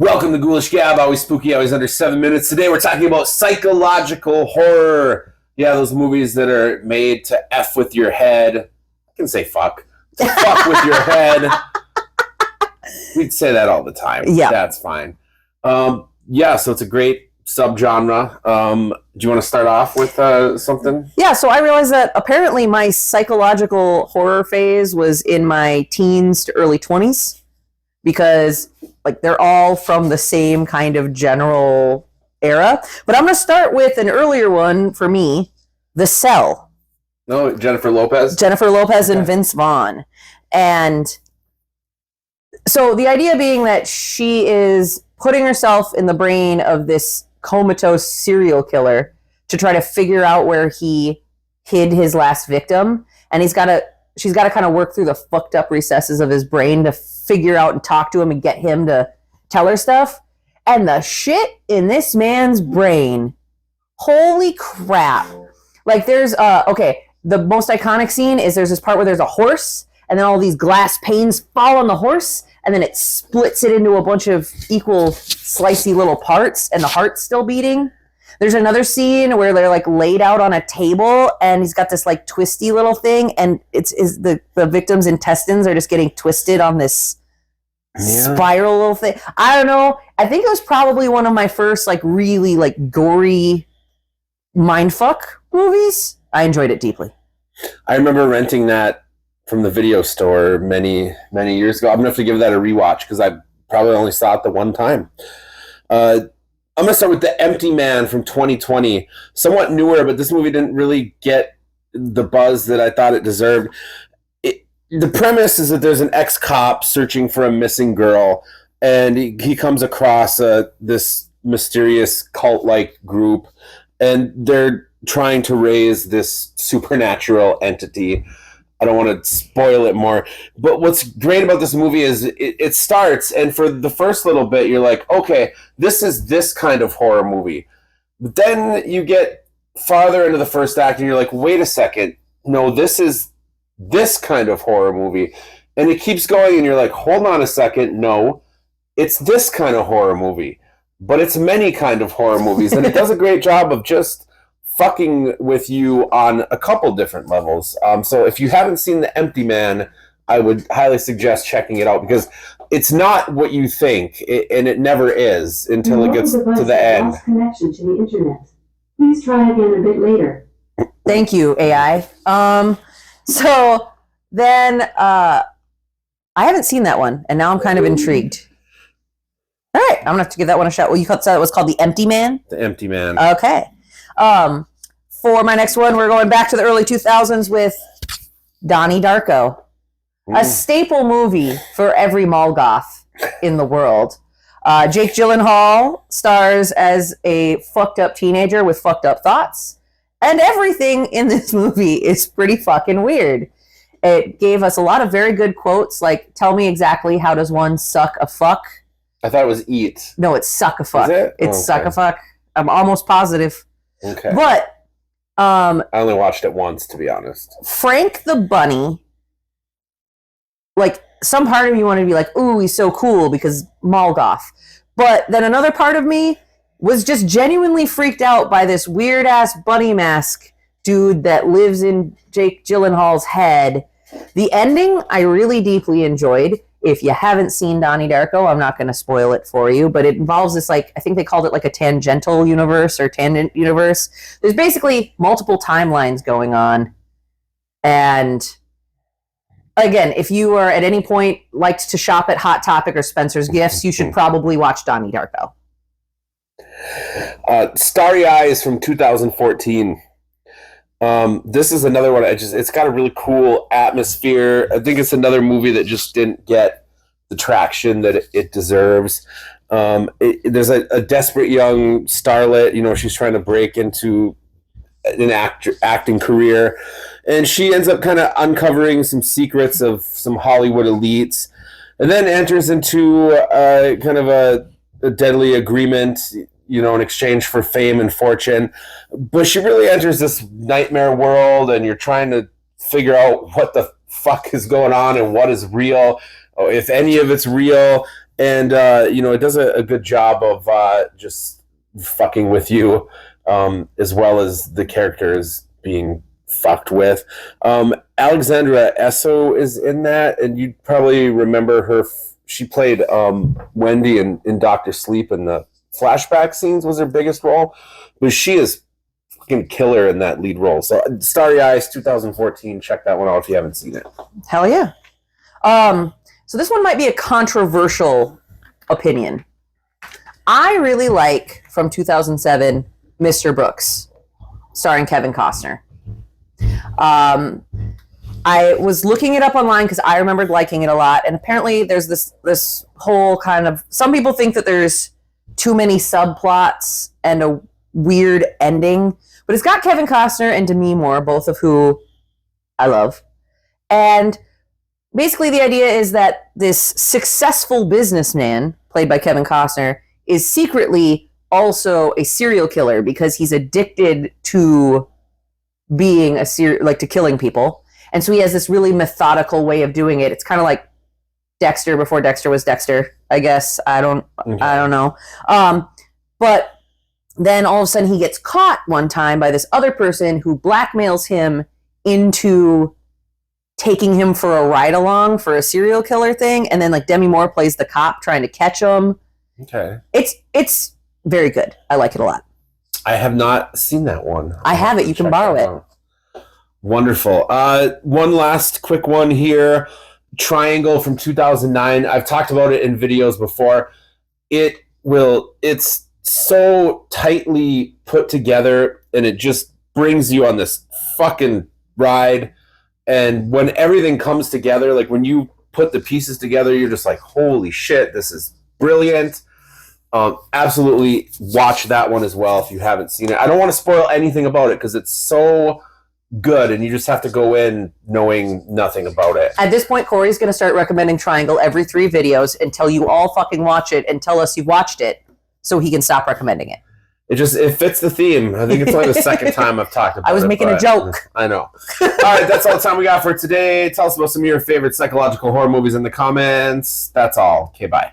Welcome to Ghoulish Gab, always spooky, always under 7 minutes. Today we're talking about psychological horror. Yeah, those movies that are made to F with your head. I can say fuck. To fuck with your head. We'd say that all the time. Yeah. That's fine. So it's a great subgenre. Do you want to start off with something? Yeah, so I realized that apparently my psychological horror phase was in my teens to early 20s because they're all from the same kind of general era. But I'm going to start with an earlier one for me, The Cell. No, Jennifer Lopez? Jennifer Lopez and Vince Vaughn. And so the idea being that she is putting herself in the brain of this comatose serial killer to try to figure out where he hid his last victim. And she's got to kind of work through the fucked up recesses of his brain to figure out and talk to him and get him to tell her stuff. And the shit in this man's brain, holy crap. There's the most iconic scene is there's this part where there's a horse and then all these glass panes fall on the horse and then it splits it into a bunch of equal slicey little parts and the heart's still beating. There's another scene where they're laid out on a table and he's got this twisty little thing and the victim's intestines are just getting twisted on this spiral little thing. I don't know. I think it was probably one of my first really gory mindfuck movies. I enjoyed it deeply. I remember renting that from the video store many, many years ago. I'm going to have to give that a rewatch because I probably only saw it the one time. I'm going to start with The Empty Man from 2020. Somewhat newer, but this movie didn't really get the buzz that I thought it deserved. The premise is that there's an ex-cop searching for a missing girl, and he comes across this mysterious cult-like group, and they're trying to raise this supernatural entity. I don't want to spoil it more, but what's great about this movie is it starts, and for the first little bit, you're like, okay, this is this kind of horror movie. But then you get farther into the first act, and you're like, wait a second, no, this is this kind of horror movie. And it keeps going, and you're like, hold on a second, no, it's this kind of horror movie. But it's many kind of horror movies, and it does a great job of just fucking with you on a couple different levels. So if you haven't seen The Empty Man, I would highly suggest checking it out because it's not what you think, and it never is until it gets to the end. Lost connection to the internet. Please try again a bit later. Thank you, AI. So then I haven't seen that one, and now I'm kind of intrigued. All right, I'm going to have to give that one a shot. Well, you said it was called The Empty Man? The Empty Man. Okay. For my next one, we're going back to the early 2000s with Donnie Darko. A staple movie for every mall goth in the world. Jake Gyllenhaal stars as a fucked up teenager with fucked up thoughts. And everything in this movie is pretty fucking weird. It gave us a lot of very good quotes, like, tell me exactly how does one suck a fuck? I thought it was eat. No, it's suck a fuck. Is it? It's Okay. suck a fuck. I'm almost positive. Okay. But I only watched it once, to be honest. Frank the Bunny, some part of me wanted to be like, ooh, he's so cool because mall goth. But then another part of me was just genuinely freaked out by this weird-ass bunny mask dude that lives in Jake Gyllenhaal's head. The ending, I really deeply enjoyed. If you haven't seen Donnie Darko, I'm not going to spoil it for you, but it involves this, I think they called it a tangential universe or tangent universe. There's basically multiple timelines going on. And again, if you are at any point liked to shop at Hot Topic or Spencer's Gifts, you should probably watch Donnie Darko. Starry Eyes from 2014. This is another one. It's got a really cool atmosphere. I think it's another movie that just didn't get the traction that it deserves. There's a desperate young starlet. She's trying to break into an acting career, and she ends up kind of uncovering some secrets of some Hollywood elites, and then enters into kind of a deadly agreement. In exchange for fame and fortune. But she really enters this nightmare world, and you're trying to figure out what the fuck is going on and what is real, if any of it's real. And it does a good job of just fucking with you, as well as the characters being fucked with. Alexandra Esso is in that, and you'd probably remember her. She played Wendy in Doctor Sleep, in the flashback scenes was her biggest role, but she is fucking killer in that lead role. So Starry Eyes 2014, check that one out if you haven't seen it. Hell yeah. So this one might be a controversial opinion. I really like, from 2007, Mr. Brooks, starring Kevin Costner. I was looking it up online because I remembered liking it a lot, and apparently there's this whole kind of, some people think that there's too many subplots and a weird ending, but it's got Kevin Costner and Demi Moore, both of who I love. And basically the idea is that this successful businessman, played by Kevin Costner, is secretly also a serial killer because he's addicted to being to killing people. And so he has this really methodical way of doing it. It's kind of like Dexter before Dexter was Dexter, I guess. I don't know. But then all of a sudden he gets caught one time by this other person who blackmails him into taking him for a ride along for a serial killer thing. And then like Demi Moore plays the cop trying to catch him. Okay. It's very good. I like it a lot. I have not seen that one. I have it. You can borrow it. Wonderful. One last quick one here. Triangle from 2009. I've talked about it in videos before. It's so tightly put together, and it just brings you on this fucking ride. And when everything comes together, like when you put the pieces together, you're just like, holy shit, this is brilliant. Absolutely watch that one as well if you haven't seen it. I don't want to spoil anything about it because it's so good, and you just have to go in knowing nothing about it. At this point, Corey's going to start recommending Triangle every 3 videos until you all fucking watch it and tell us you've watched it so he can stop recommending it. It fits the theme. I think it's only the second time I've talked about it. I was making a joke. I know. All right, that's all the time we got for today. Tell us about some of your favorite psychological horror movies in the comments. That's all. Okay, bye.